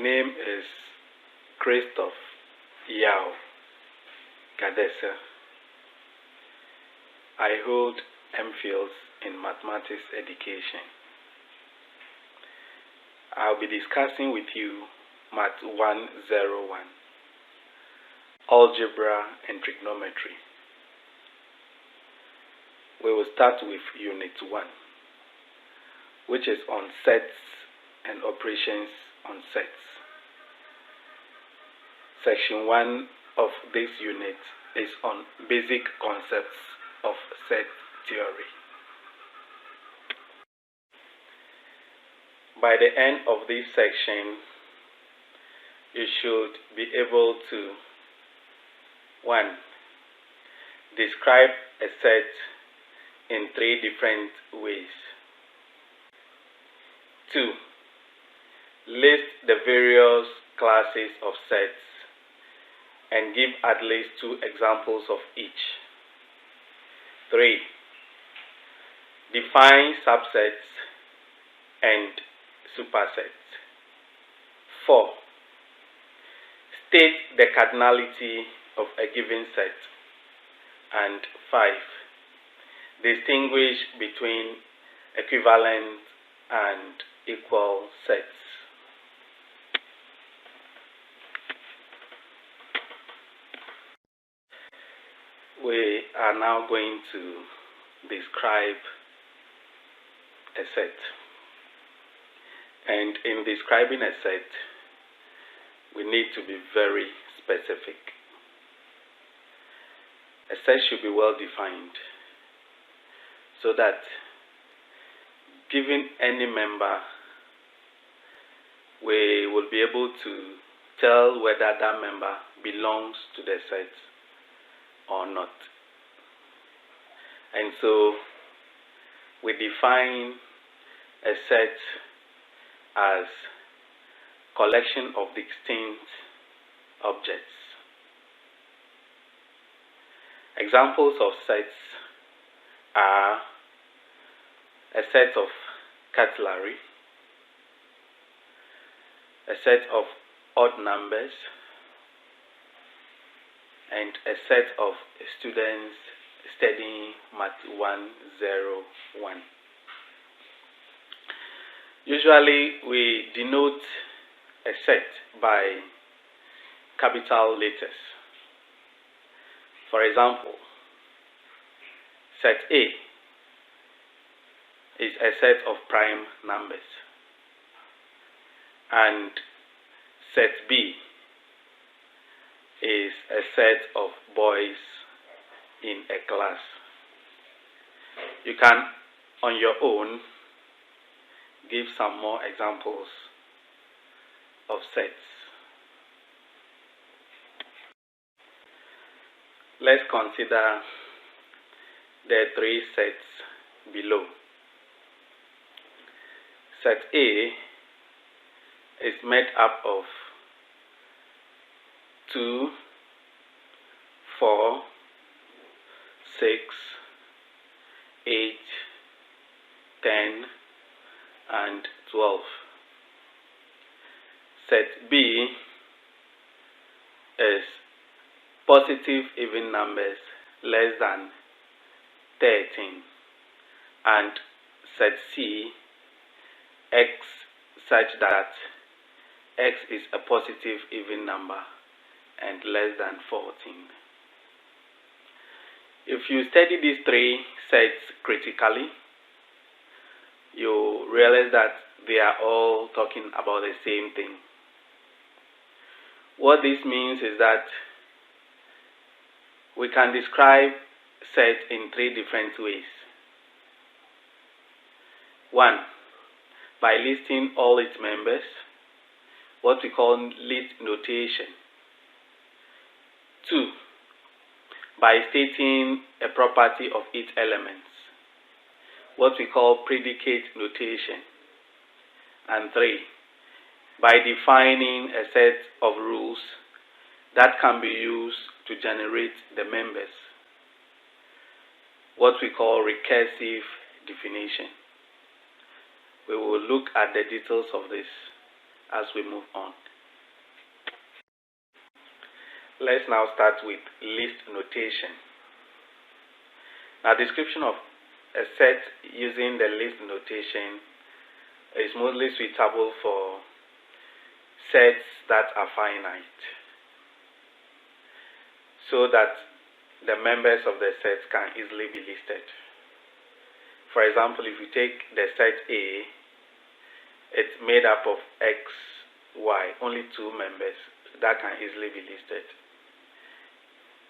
name is Christoph Yao Gadesa. I hold MPhils in Mathematics Education. I'll be discussing with you Math 101, Algebra and Trigonometry. We will start with Unit 1, which is on sets and operations on sets. Section 1 of this unit is on basic concepts of set theory. By the end of this section, you should be able to 1. Describe a set in 3 different ways. 2. List the various classes of sets and give at least 2 examples of each. 3. Define subsets and supersets. 4. State the cardinality of a given set. And 5. Distinguish between equivalent and equal sets. We are now going to describe a set. And in describing a set, we need to be very specific. A set should be well defined so that given any member, we will be able to tell whether that member belongs to the set or not. And so we define a set as collection of distinct objects. Examples of sets are a set of cutlery, a set of odd numbers, and a set of students studying Math 101. Usually we denote a set by capital letters. For example, set A is a set of prime numbers, and set B is a set of boys in a class. You can, on your own, give some more examples of sets. Let's consider the 3 sets below. Set A is made up of 2, 4, 6, 8, 10, and 12. Set B is positive even numbers less than 13, and set C, x such that x is a positive even number and less than 14. If you study these 3 sets critically, you realize that they are all talking about the same thing. What this means is that we can describe sets in 3 different ways. 1. By listing all its members, what we call list notation. 2. By stating a property of its elements, what we call predicate notation. And 3. By defining a set of rules that can be used to generate the members, what we call recursive definition. We will look at the details of this as we move on. Let's now start with list notation. Now, description of a set using the list notation is mostly suitable for sets that are finite, so that the members of the set can easily be listed. For example, if you take the set A, it's made up of X, Y, only two members that can easily be listed.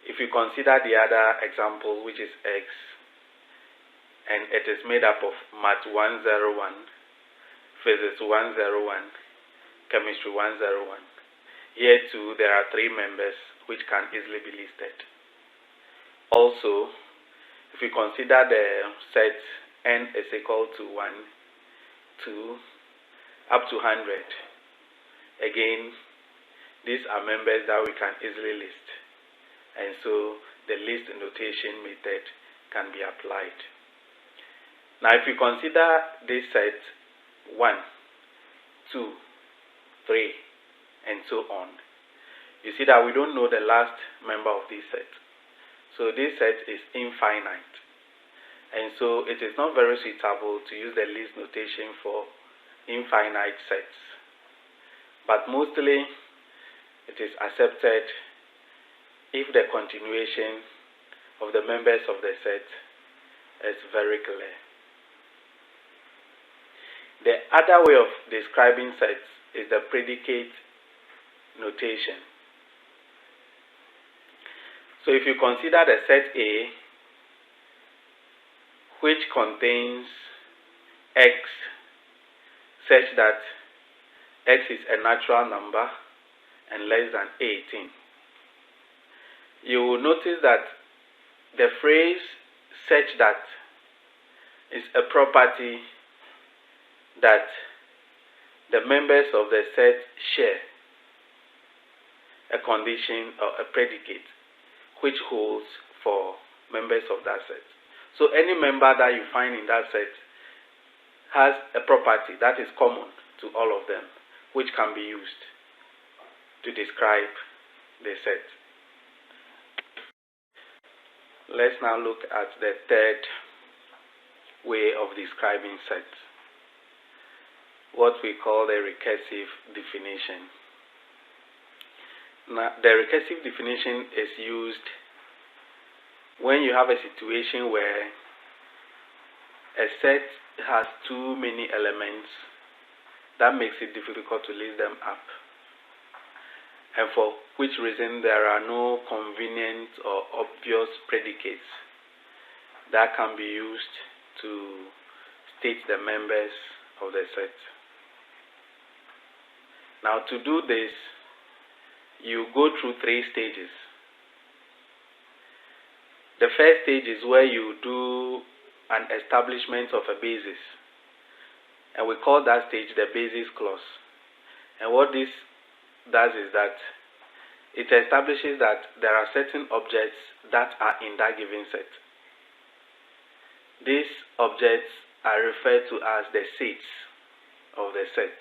If you consider the other example, which is X, and it is made up of Math 101, Physics 101, Chemistry 101. Here too, there are three members which can easily be listed. Also, if you consider the set n is equal to 1, 2, up to 100, again, these are members that we can easily list. And so, the list notation method can be applied. Now, if you consider this set 1, 2, 3, and so on, you see that we don't know the last member of this set. So this set is infinite. And so it is not very suitable to use the list notation for infinite sets. But mostly it is accepted if the continuation of the members of the set is very clear. The other way of describing sets is the predicate notation. So if you consider the set A, which contains X such that X is a natural number and less than 18, you will notice that the phrase such that is a property that the members of the set share a condition or a predicate which holds for members of that set. So any member that you find in that set has a property that is common to all of them, which can be used to describe the set. Let's now look at the third way of describing sets, what we call the recursive definition. Now, the recursive definition is used when you have a situation where a set has too many elements that makes it difficult to list them up, and for which reason there are no convenient or obvious predicates that can be used to state the members of the set. Now, to do this, you go through three stages. The first stage is where you do an establishment of a basis, and we call that stage the basis clause. And what this does is that it establishes that there are certain objects that are in that given set. These objects are referred to as the seeds of the set.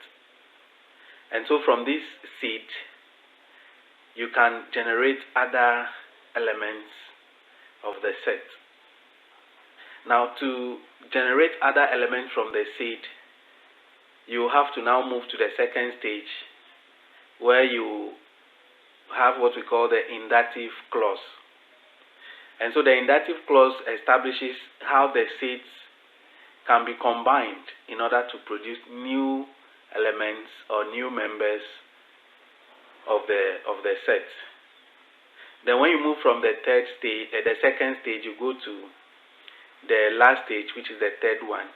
And so from this seed, you can generate other elements of the set. Now, to generate other elements from the seed, you have to now move to the second stage, where you have what we call the inductive clause. And so the inductive clause establishes how the seeds can be combined in order to produce new elements or new members of the set. Then when you move from the third stage, the second stage, you go to the last stage, which is the third one.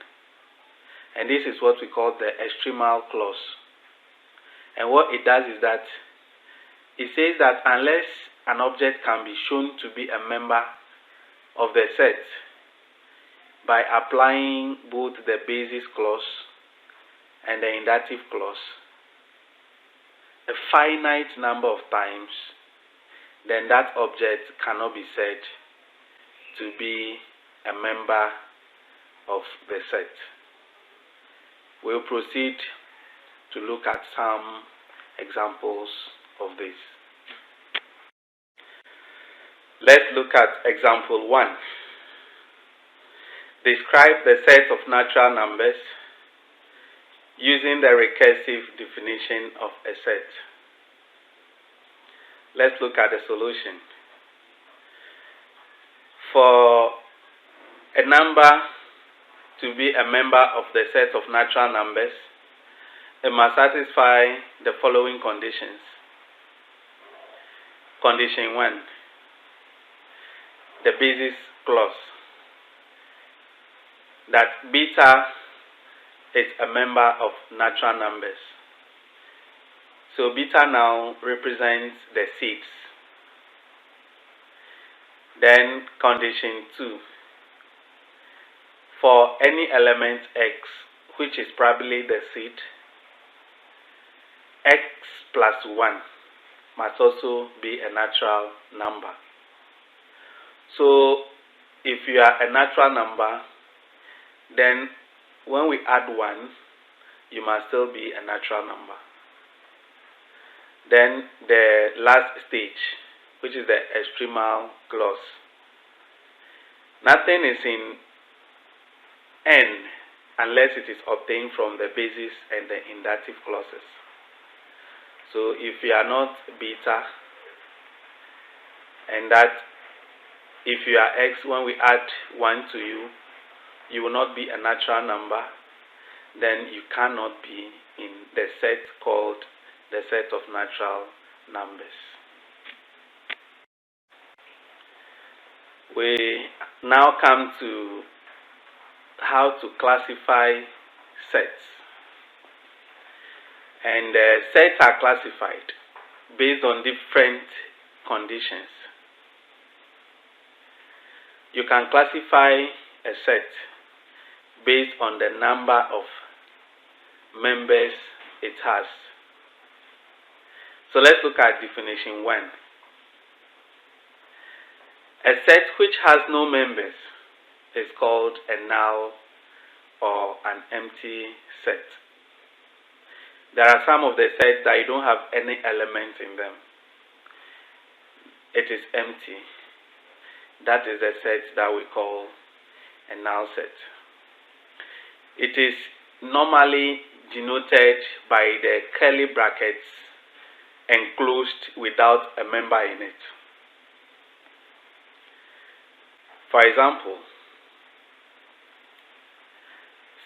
And this is what we call the extremal clause. And what it does is that it says that unless an object can be shown to be a member of the set by applying both the basis clause and the inductive clause a finite number of times, then that object cannot be said to be a member of the set. We'll proceed to look at some examples of this. Let's look at example 1. Describe the set of natural numbers using the recursive definition of a set. Let's look at the solution. For a number to be a member of the set of natural numbers, it must satisfy the following conditions. Condition 1, the basis clause, that beta is a member of natural numbers. So beta now represents the 6. Then condition 2, for any element x, which is probably the seed, x plus 1 must also be a natural number. So if you are a natural number, then when we add 1, you must still be a natural number. Then the last stage, which is the extremal clause. Nothing is in n unless it is obtained from the basis and the inductive clauses. So if you are not beta, and that if you are x, when we add 1 to you, you will not be a natural number, then you cannot be in the set called the set of natural numbers. We now come to how to classify sets. And sets are classified based on different conditions. You can classify a set based on the number of members it has. So let's look at definition 1. A set which has no members is called a null or an empty set. There are some of the sets that you don't have any elements in them. It is empty. That is the set that we call a null set. It is normally denoted by the curly brackets enclosed without a member in it. For example,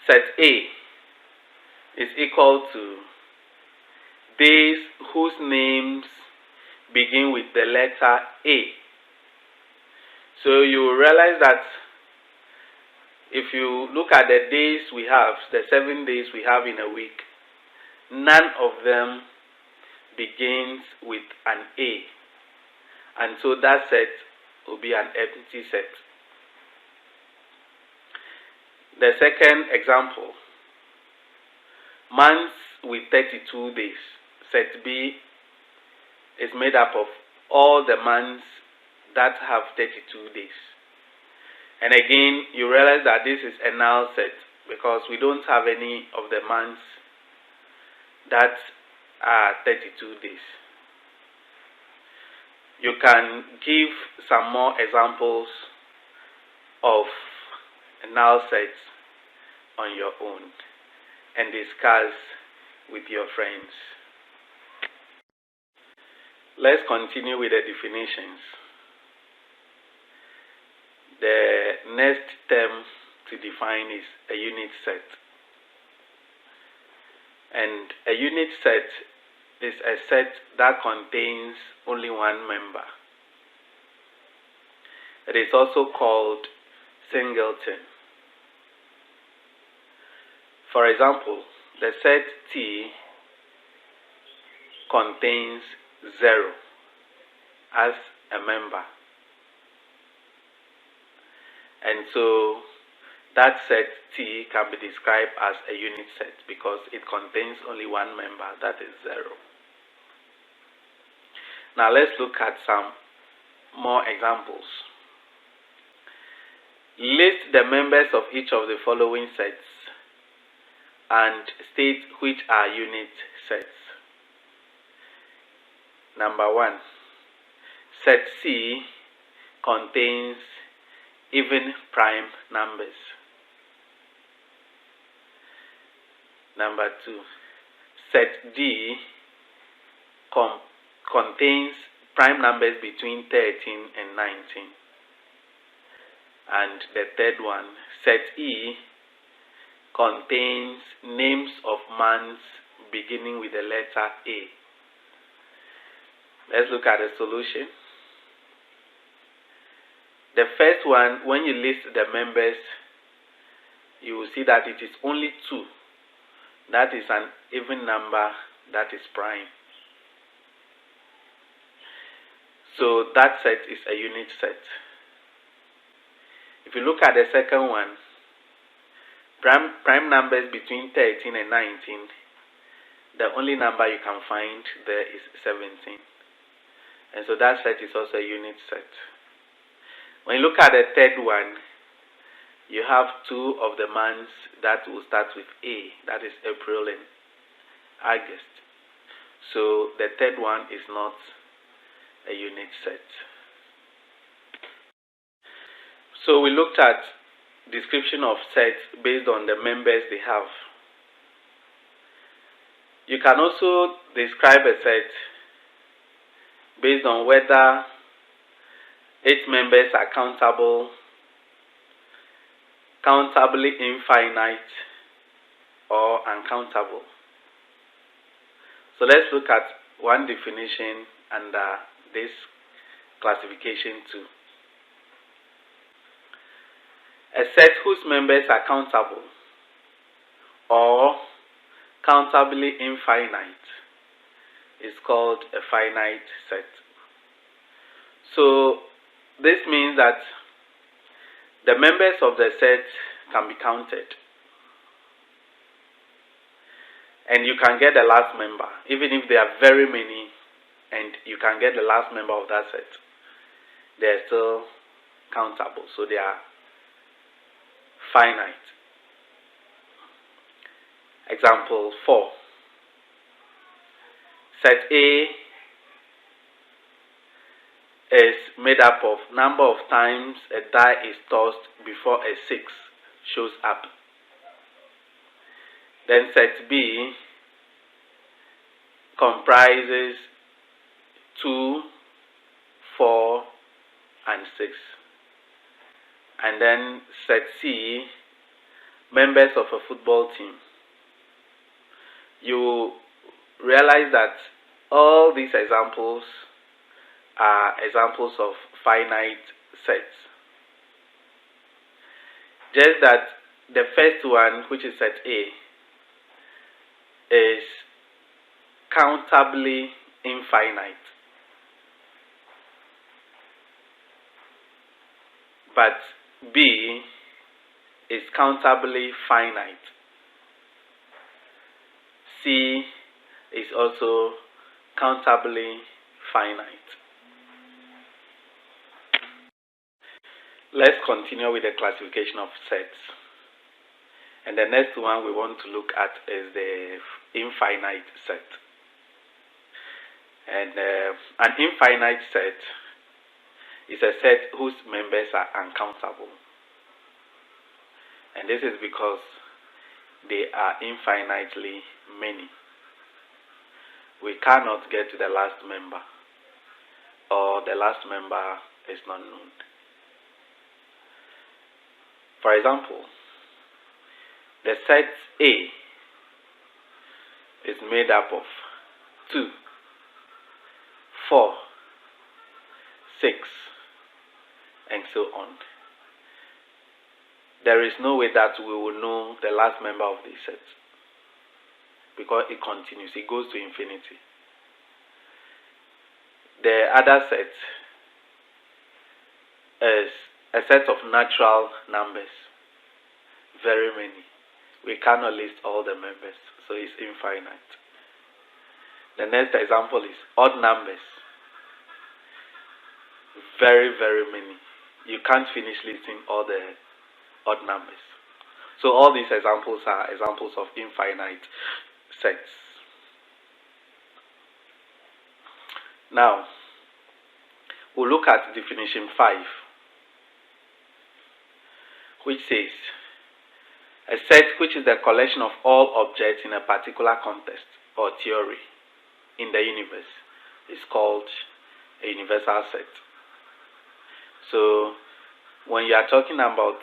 set A is equal to days whose names begin with the letter A. So you realize that if you look at the days we have, the 7 days we have in a week, none of them begins with an A. And so that set will be an empty set. The second example, months with 32 days. Set B is made up of all the months that have 32 days. And again, you realize that this is a null set because we don't have any of the months that are 32 days. You can give some more examples of null sets on your own and discuss with your friends. Let's continue with the definitions. The next term to define is a unit set. And a unit set is a set that contains only one member. It is also called singleton. For example, the set T contains 0 as a member. And so that set T can be described as a unit set because it contains only one member, that is 0. Now let's look at some more examples. List the members of each of the following sets and state which are unit sets. Number 1, set C contains even prime numbers. Number 2, set D contains prime numbers between 13 and 19. And the third one, set E contains names of months beginning with the letter A. Let's look at the solution. The first one, when you list the members, you will see that it is only 2. That is an even number that is prime. So that set is a unit set. If you look at the second one, prime numbers between 13 and 19, the only number you can find there is 17. And so that set is also a unit set. When you look at the third one, you have 2 of the months that will start with A, that is April and August. So the third one is not a unit set. So we looked at description of sets based on the members they have. You can also describe a set based on whether its members are countably infinite or uncountable. So let's look at one definition under this classification too. A set whose members are countable or countably infinite is called a finite set. So this means that the members of the set can be counted, and you can get the last member, even if there are very many, and you can get the last member of that set. They are still countable, so they are finite. Example 4. Set A is made up of number of times a die is tossed before a 6 shows up. Then set B comprises 2, 4, and 6. And then set C, members of a football team. You realize that all these examples are examples of finite sets. Just that the first one, which is set A, is countably infinite. But B is countably finite. C is also countably finite. Let's continue with the classification of sets. And the next one we want to look at is the infinite set. And an infinite set is a set whose members are uncountable. And this is because they are infinitely many. We cannot get to the last member, or the last member is not known. For example, the set A is made up of 2, 4, 6, and so on. There is no way that we will know the last member of this set, because it continues, it goes to infinity. The other set is a set of natural numbers, very many. We cannot list all the members, so it's infinite. The next example is odd numbers, very, very many. You can't finish listing all the odd numbers. So all these examples are examples of infinite sets. Now, We'll look at definition 5, which says, a set which is the collection of all objects in a particular context or theory in the universe is called a universal set. So when you are talking about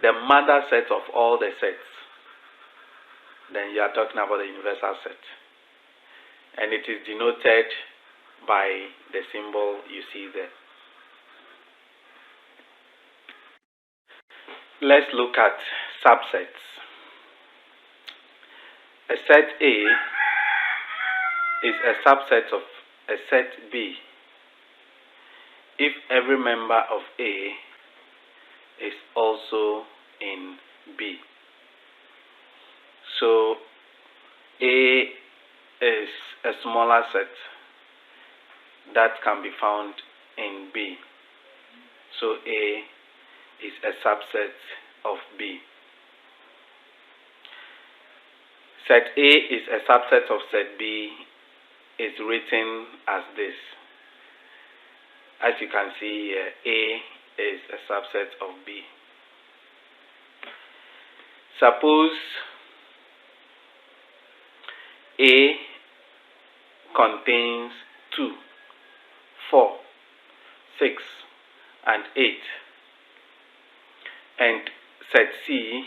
the mother set of all the sets, then you are talking about the universal set. And it is denoted by the symbol you see there. Let's look at subsets. A set A is a subset of a set B if every member of A is also in B. So A is a smaller set that can be found in B. So A is a subset of B. Set A is a subset of set B is written as this. As you can see here, A is a subset of B. Suppose A contains 2, 4, 6, and 8, and set C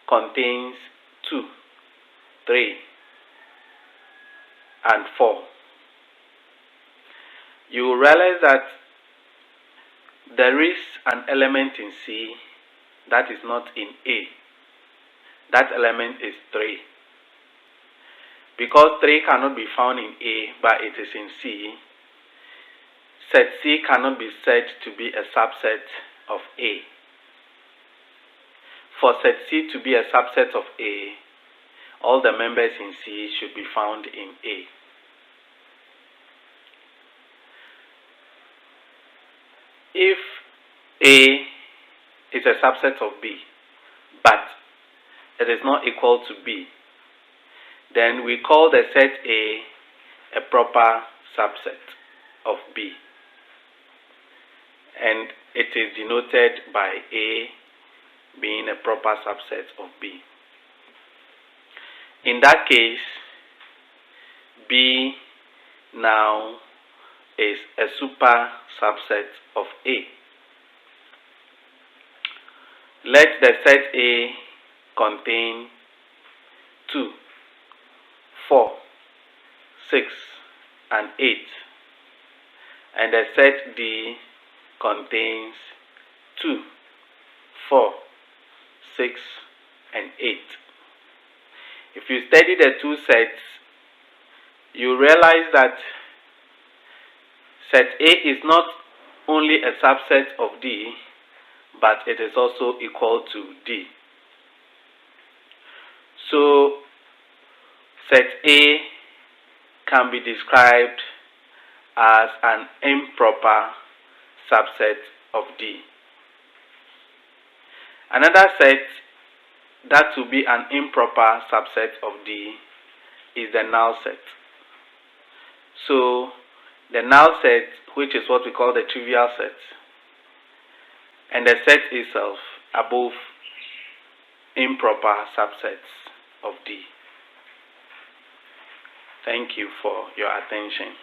contains 2, 3, and 4. You will realize that there is an element in C that is not in A. That element is 3. Because 3 cannot be found in A, but it is in C, set C cannot be said to be a subset of A. For set C to be a subset of A, all the members in C should be found in A. If A is a subset of B, but it is not equal to B, then we call the set A proper subset of B. And it is denoted by A being a proper subset of B. In that case, B now is a super subset of A. Let the set A contain 2, 4, 6, and 8, and the set D contains 2, 4, 6, and 8. If you study the two sets, you realize that set A is not only a subset of D, but it is also equal to D. So set A can be described as an improper subset of D. Another set that will be an improper subset of D is the null set. So the null set, which is what we call the trivial set, and the set itself are both improper subsets of D. Thank you for your attention.